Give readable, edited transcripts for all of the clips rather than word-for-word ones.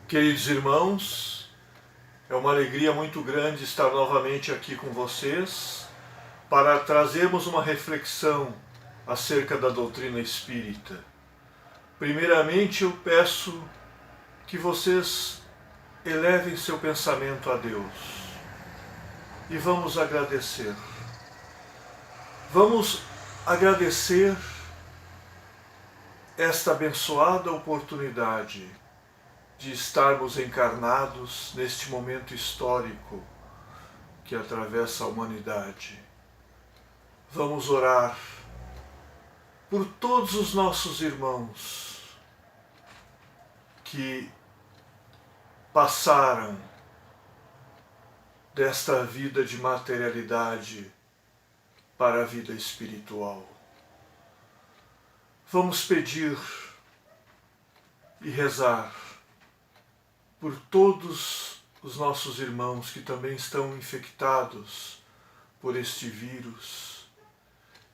Queridos irmãos, é uma alegria muito grande estar novamente aqui com vocês para trazermos uma reflexão acerca da doutrina espírita. Primeiramente, eu peço que vocês elevem seu pensamento a Deus e vamos agradecer. Vamos agradecer esta abençoada oportunidade de estarmos encarnados neste momento histórico que atravessa a humanidade. Vamos orar por todos os nossos irmãos que passaram desta vida de materialidade para a vida espiritual. Vamos pedir e rezar por todos os nossos irmãos que também estão infectados por este vírus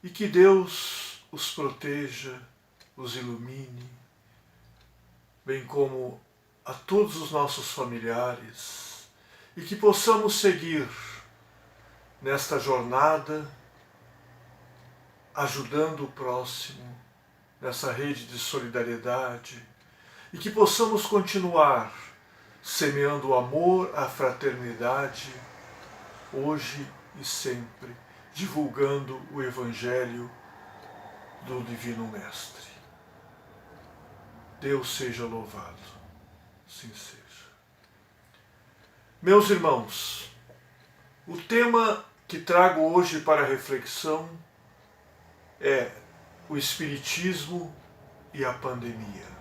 e que Deus os proteja, os ilumine, bem como a todos os nossos familiares, e que possamos seguir nesta jornada ajudando o próximo, nessa rede de solidariedade, e que possamos continuar semeando o amor, a fraternidade, hoje e sempre, divulgando o Evangelho do Divino Mestre. Deus seja louvado, assim seja. Meus irmãos, o tema que trago hoje para reflexão é o Espiritismo e a pandemia.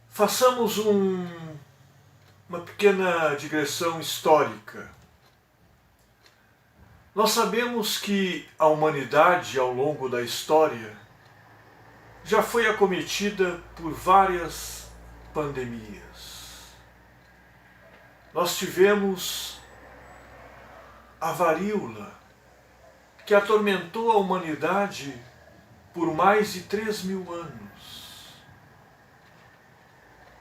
Façamos uma pequena digressão histórica. Nós sabemos que a humanidade, ao longo da história, já foi acometida por várias pandemias. Nós tivemos a varíola, que atormentou a humanidade por mais de 3.000 anos,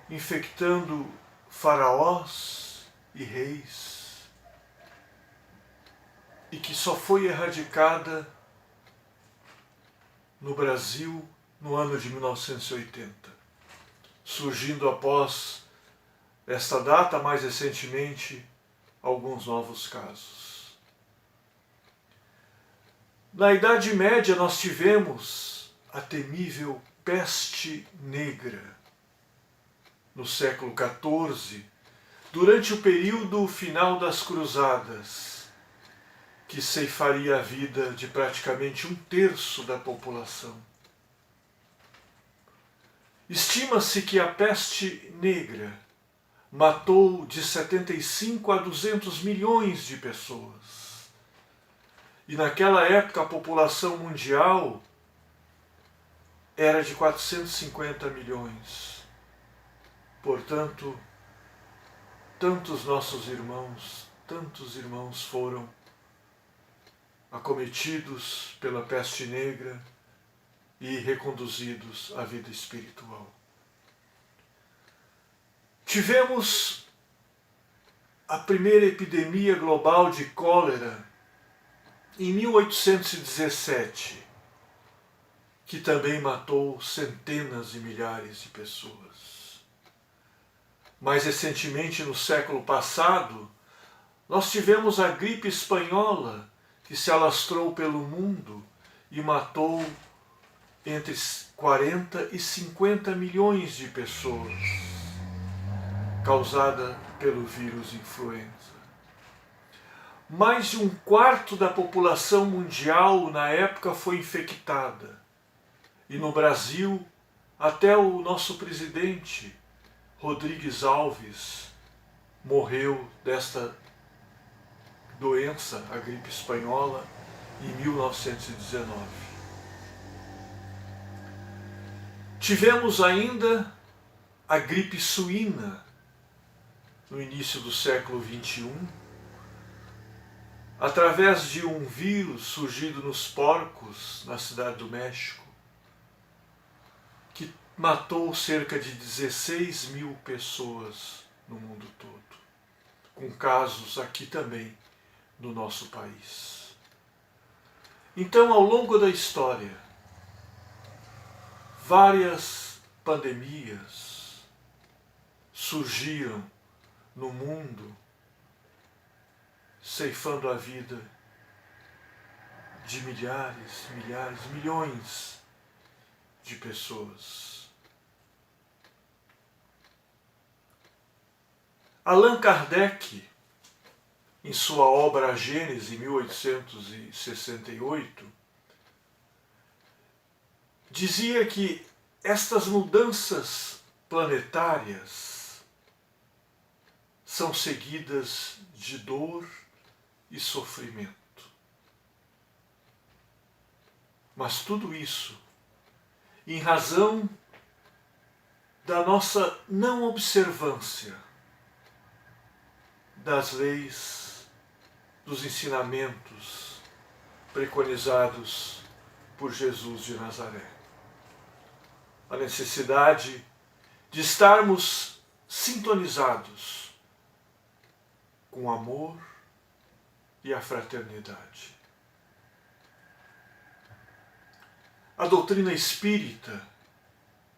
infectando faraós e reis, e que só foi erradicada no Brasil no ano de 1980, surgindo após esta data, mais recentemente, alguns novos casos. Na Idade Média nós tivemos a temível peste negra, no século XIV, durante o período final das Cruzadas, que ceifaria a vida de praticamente 1/3 da população. Estima-se que a peste negra matou de 75 a 200 milhões de pessoas. E naquela época a população mundial era de 450 milhões. Portanto, tantos irmãos foram acometidos pela peste negra e reconduzidos à vida espiritual. Tivemos a primeira epidemia global de cólera em 1817, que também matou centenas de milhares de pessoas. Mais recentemente, no século passado, nós tivemos a gripe espanhola, que se alastrou pelo mundo e matou entre 40 e 50 milhões de pessoas, causada pelo vírus influenza. Mais de 1/4 da população mundial na época foi infectada. E no Brasil, até o nosso presidente, Rodrigues Alves, morreu desta doença, a gripe espanhola, em 1919. Tivemos ainda a gripe suína no início do século XXI, através de um vírus surgido nos porcos na cidade do México, que matou cerca de 16 mil pessoas no mundo todo, com casos aqui também no nosso país. Então, ao longo da história, várias pandemias surgiram no mundo, ceifando a vida de milhares, milhões de pessoas. Allan Kardec, em sua obra A Gênese, 1868, dizia que estas mudanças planetárias são seguidas de dor e sofrimento. Mas tudo isso em razão da nossa não observância das leis, dos ensinamentos preconizados por Jesus de Nazaré. A necessidade de estarmos sintonizados com o amor e a fraternidade. A doutrina espírita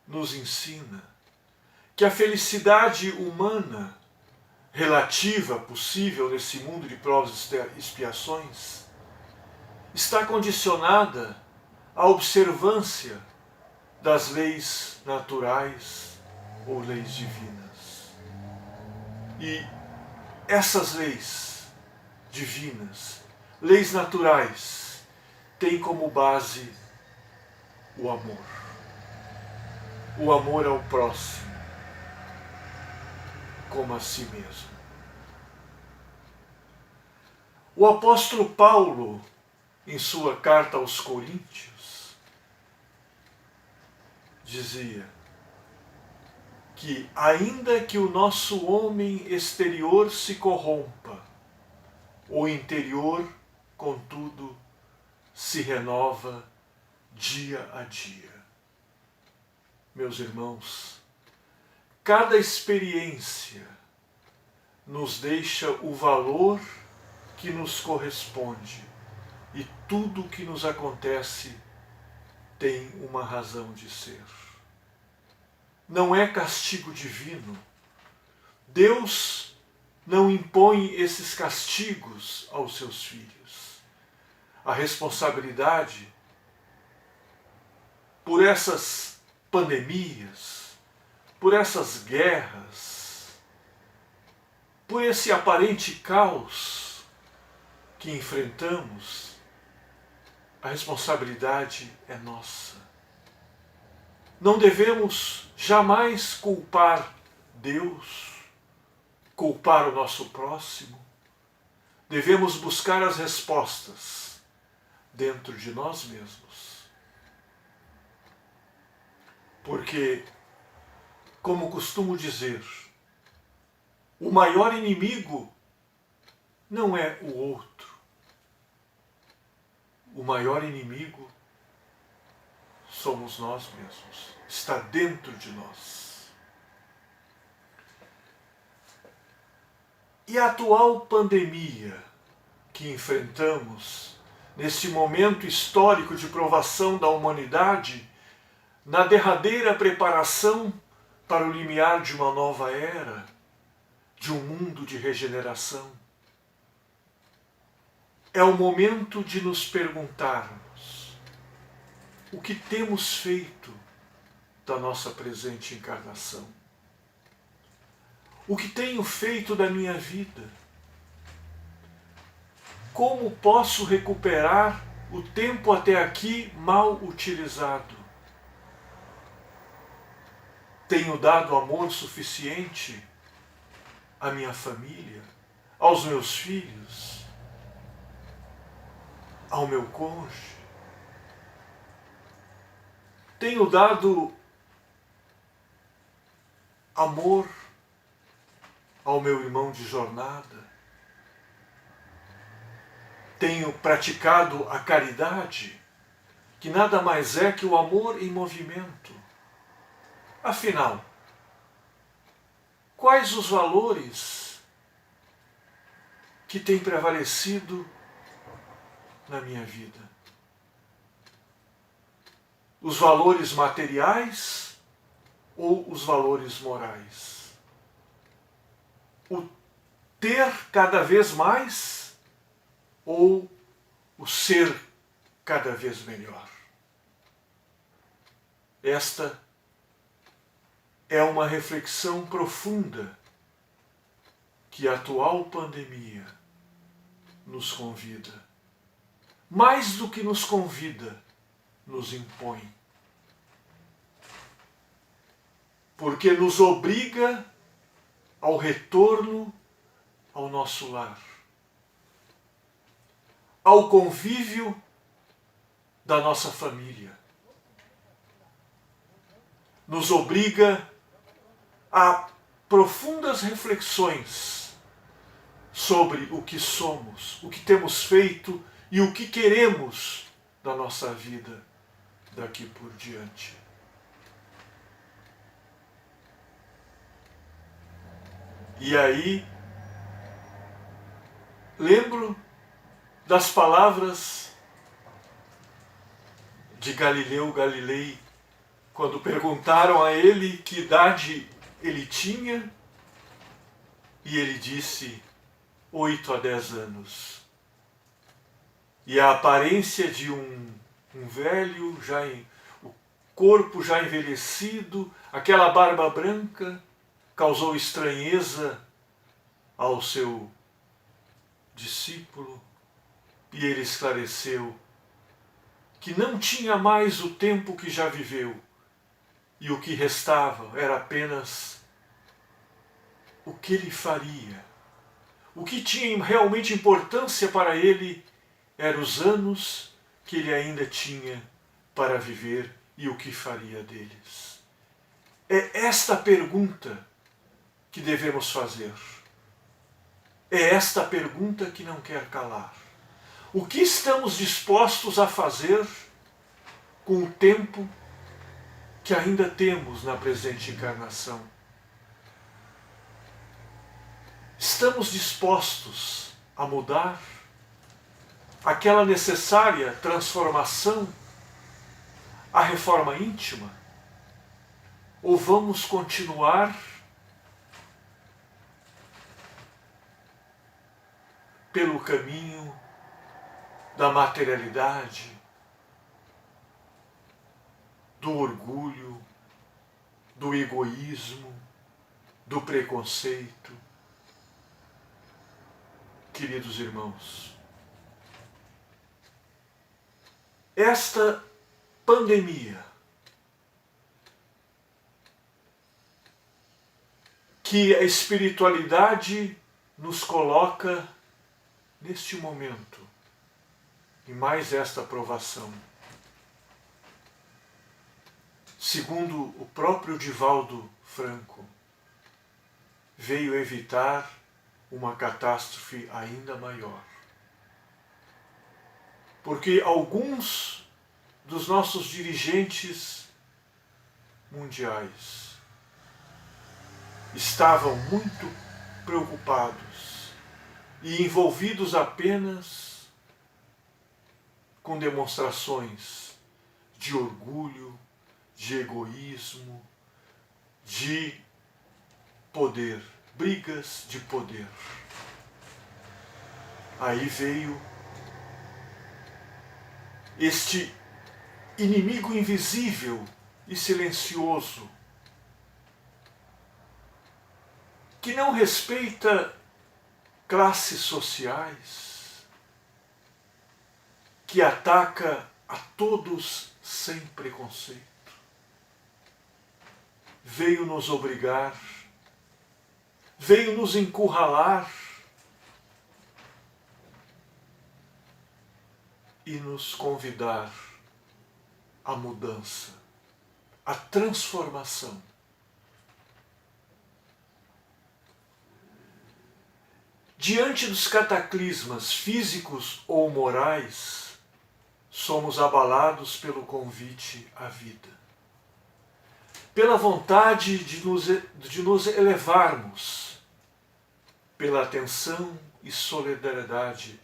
nos ensina que a felicidade humana relativa, possível nesse mundo de provas e expiações, está condicionada à observância das leis naturais ou leis divinas. E essas leis divinas, leis naturais, têm como base o amor. O amor ao próximo, como a si mesmo. O apóstolo Paulo, em sua carta aos Coríntios, dizia que ainda que o nosso homem exterior se corrompa, o interior, contudo, se renova dia a dia. Meus irmãos, cada experiência nos deixa o valor que nos corresponde e tudo o que nos acontece tem uma razão de ser. Não é castigo divino. Deus não impõe esses castigos aos seus filhos. A responsabilidade por essas pandemias, por essas guerras, por esse aparente caos que enfrentamos, a responsabilidade é nossa. Não devemos jamais culpar Deus, culpar o nosso próximo. Devemos buscar as respostas dentro de nós mesmos. Porque, como costumo dizer, o maior inimigo não é o outro. O maior inimigo somos nós mesmos. Está dentro de nós. E a atual pandemia que enfrentamos, neste momento histórico de provação da humanidade, na derradeira preparação para o limiar de uma nova era, de um mundo de regeneração, é o momento de nos perguntarmos o que temos feito da nossa presente encarnação. O que tenho feito da minha vida? Como posso recuperar o tempo até aqui mal utilizado? Tenho dado amor suficiente à minha família, aos meus filhos, ao meu cônjuge? Tenho dado amor ao meu irmão de jornada? Tenho praticado a caridade, que nada mais é que o amor em movimento? Afinal, quais os valores que têm prevalecido na minha vida? Os valores materiais ou os valores morais? O ter cada vez mais ou o ser cada vez melhor? Esta é uma reflexão profunda que a atual pandemia nos convida. Mais do que nos convida, nos impõe. Porque nos obriga ao retorno ao nosso lar, ao convívio da nossa família. Nos obriga a profundas reflexões sobre o que somos, o que temos feito e o que queremos da nossa vida daqui por diante. E aí, lembro das palavras de Galileu Galilei, quando perguntaram a ele que idade ele tinha, e ele disse 8 a 10 anos. E a aparência de um velho, o corpo já envelhecido, aquela barba branca, causou estranheza ao seu discípulo, e ele esclareceu que não tinha mais o tempo que já viveu, e o que restava era apenas o que ele faria. O que tinha realmente importância para ele eram os anos que ele ainda tinha para viver e o que faria deles. É esta pergunta que devemos fazer. É esta pergunta que não quer calar. O que estamos dispostos a fazer com o tempo que ainda temos na presente encarnação? Estamos dispostos a mudar aquela necessária transformação, a reforma íntima? Ou vamos continuar pelo caminho da materialidade, do orgulho, do egoísmo, do preconceito? Queridos irmãos, esta pandemia que a espiritualidade nos coloca neste momento, e mais esta provação, segundo o próprio Divaldo Franco, veio evitar uma catástrofe ainda maior. Porque alguns dos nossos dirigentes mundiais estavam muito preocupados e envolvidos apenas com demonstrações de orgulho, de egoísmo, de poder, brigas de poder. Aí veio este inimigo invisível e silencioso, que não respeita classes sociais, que ataca a todos sem preconceito. Veio nos obrigar, veio nos encurralar e nos convidar à mudança, à transformação. Diante dos cataclismas físicos ou morais, somos abalados pelo convite à vida. pela vontade de nos elevarmos, pela atenção e solidariedade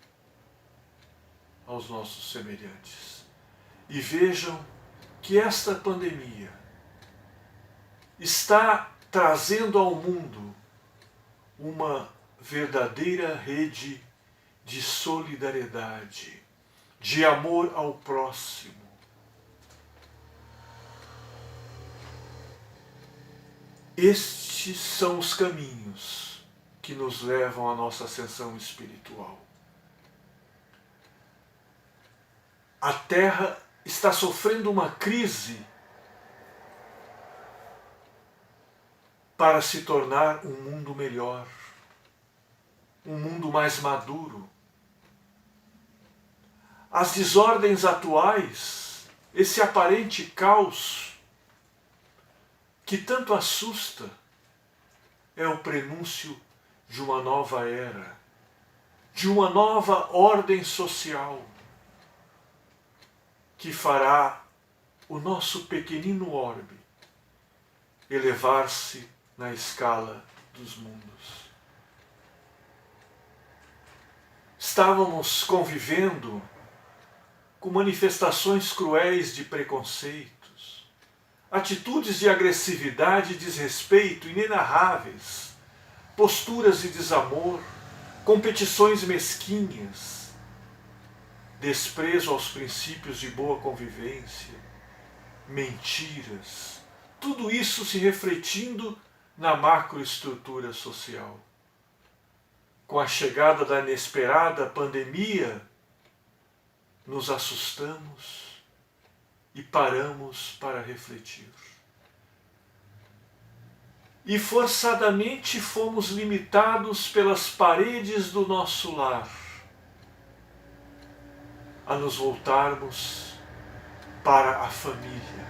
aos nossos semelhantes. E vejam que esta pandemia está trazendo ao mundo uma verdadeira rede de solidariedade, de amor ao próximo. Estes são os caminhos que nos levam à nossa ascensão espiritual. A Terra está sofrendo uma crise para se tornar um mundo melhor, um mundo mais maduro. As desordens atuais, esse aparente caos que tanto assusta, é o prenúncio de uma nova era, de uma nova ordem social, que fará o nosso pequenino orbe elevar-se na escala dos mundos. Estávamos convivendo com manifestações cruéis de preconceitos, atitudes de agressividade e desrespeito inenarráveis, posturas de desamor, competições mesquinhas, desprezo aos princípios de boa convivência, mentiras, tudo isso se refletindo na macroestrutura social. Com a chegada da inesperada pandemia, nos assustamos e paramos para refletir. E forçadamente fomos limitados pelas paredes do nosso lar a nos voltarmos para a família.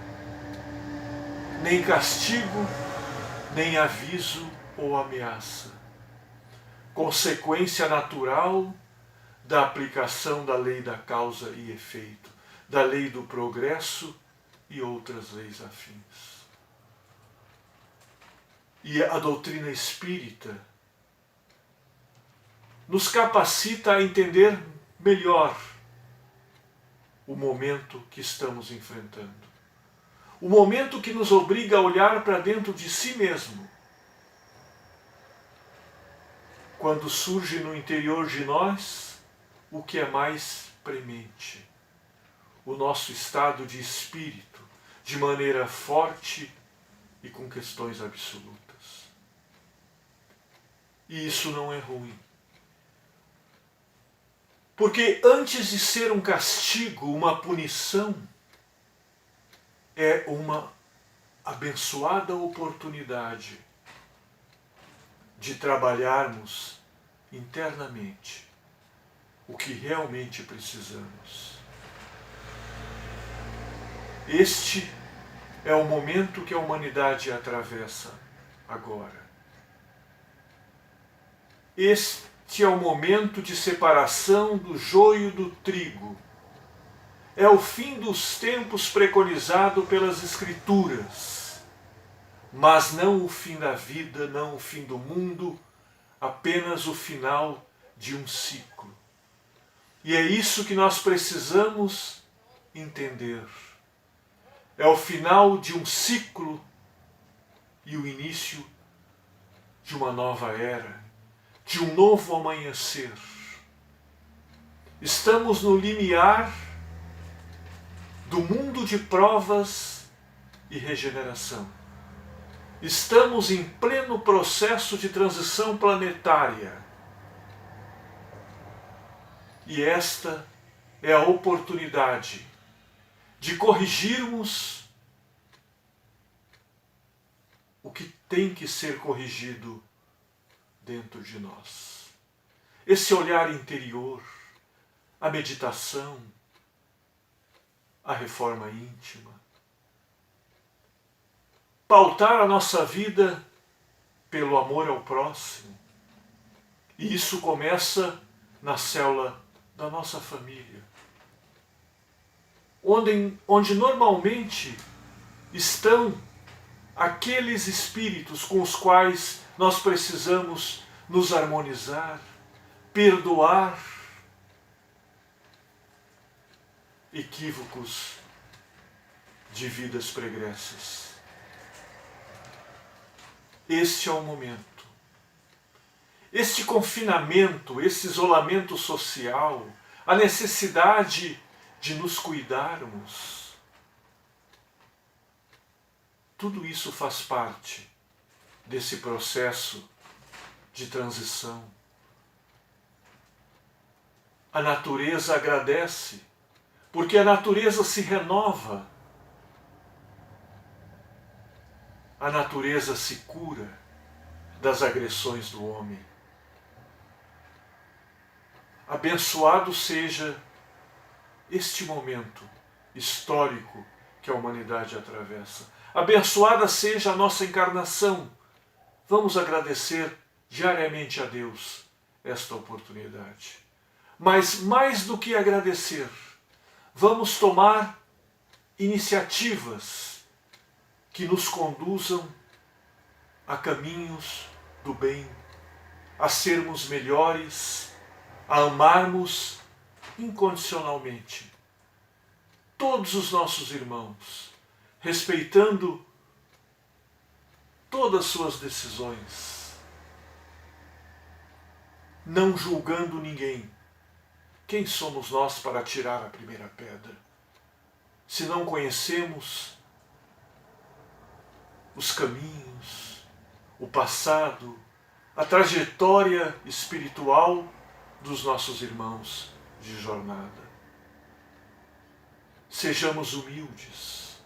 Nem castigo, nem aviso ou ameaça. Consequência natural da aplicação da lei da causa e efeito, da lei do progresso e outras leis afins. E a doutrina espírita nos capacita a entender melhor o momento que estamos enfrentando. O momento que nos obriga a olhar para dentro de si mesmo. Quando surge no interior de nós o que é mais premente, o nosso estado de espírito, de maneira forte e com questões absolutas. E isso não é ruim. Porque antes de ser um castigo, uma punição, é uma abençoada oportunidade de trabalharmos internamente o que realmente precisamos. Este é o momento que a humanidade atravessa agora. Este é o momento de separação do joio do trigo. É o fim dos tempos preconizado pelas Escrituras, mas não o fim da vida, não o fim do mundo, apenas o final de um ciclo. E é isso que nós precisamos entender. É o final de um ciclo e o início de uma nova era, de um novo amanhecer. Estamos no limiar do mundo de provas e regeneração. Estamos em pleno processo de transição planetária. E esta é a oportunidade de corrigirmos o que tem que ser corrigido dentro de nós. Esse olhar interior, a meditação, a reforma íntima. Pautar a nossa vida pelo amor ao próximo. E isso começa na célula da nossa família. Onde normalmente estão aqueles espíritos com os quais nós precisamos nos harmonizar, perdoar equívocos de vidas pregressas. Este é o momento. Este confinamento, esse isolamento social, a necessidade de nos cuidarmos, tudo isso faz parte desse processo de transição. A natureza agradece, porque a natureza se renova. A natureza se cura das agressões do homem. Abençoado seja este momento histórico que a humanidade atravessa. Abençoada seja a nossa encarnação. Vamos agradecer diariamente a Deus esta oportunidade. Mas mais do que agradecer, vamos tomar iniciativas que nos conduzam a caminhos do bem, a sermos melhores, a amarmos incondicionalmente todos os nossos irmãos, respeitando todas as suas decisões, não julgando ninguém. Quem somos nós para tirar a primeira pedra? Se não conhecemos os caminhos, o passado, a trajetória espiritual dos nossos irmãos de jornada. Sejamos humildes.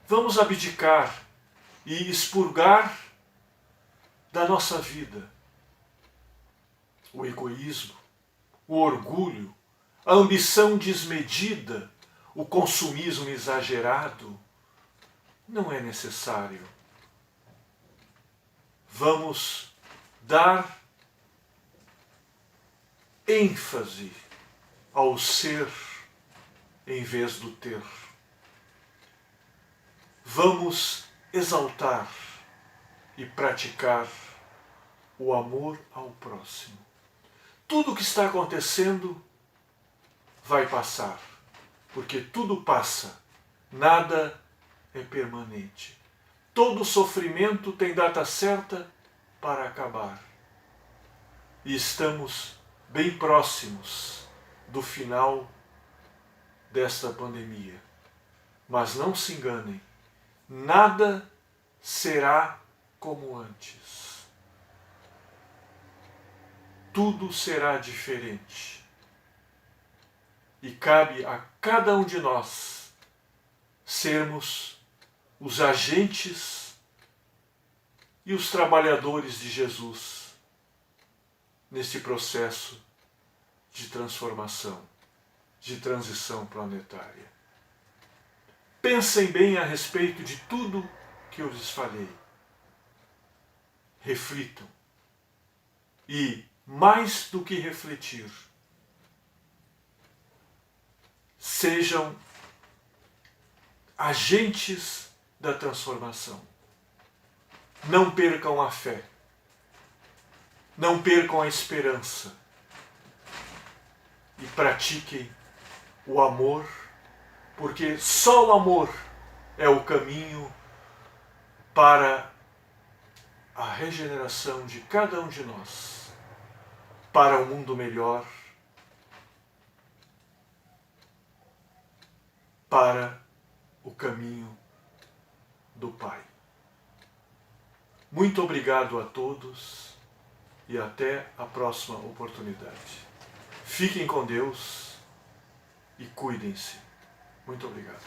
Vamos abdicar e expurgar da nossa vida o egoísmo, o orgulho, a ambição desmedida, o consumismo exagerado. Não é necessário. Vamos dar ênfase ao ser em vez do ter. Vamos exaltar e praticar o amor ao próximo. Tudo o que está acontecendo vai passar, porque tudo passa, nada é permanente. Todo sofrimento tem data certa para acabar. E estamos bem próximos do final desta pandemia. Mas não se enganem, nada será como antes. Tudo será diferente. E cabe a cada um de nós sermos os agentes e os trabalhadores de Jesus nesse processo de transformação, de transição planetária. Pensem bem a respeito de tudo que eu lhes falei. Reflitam. E, mais do que refletir, sejam agentes da transformação. Não percam a fé. Não percam a esperança. E pratiquem o amor, porque só o amor é o caminho para a regeneração de cada um de nós, para um mundo melhor, para o caminho do Pai. Muito obrigado a todos e até a próxima oportunidade. Fiquem com Deus e cuidem-se. Muito obrigado.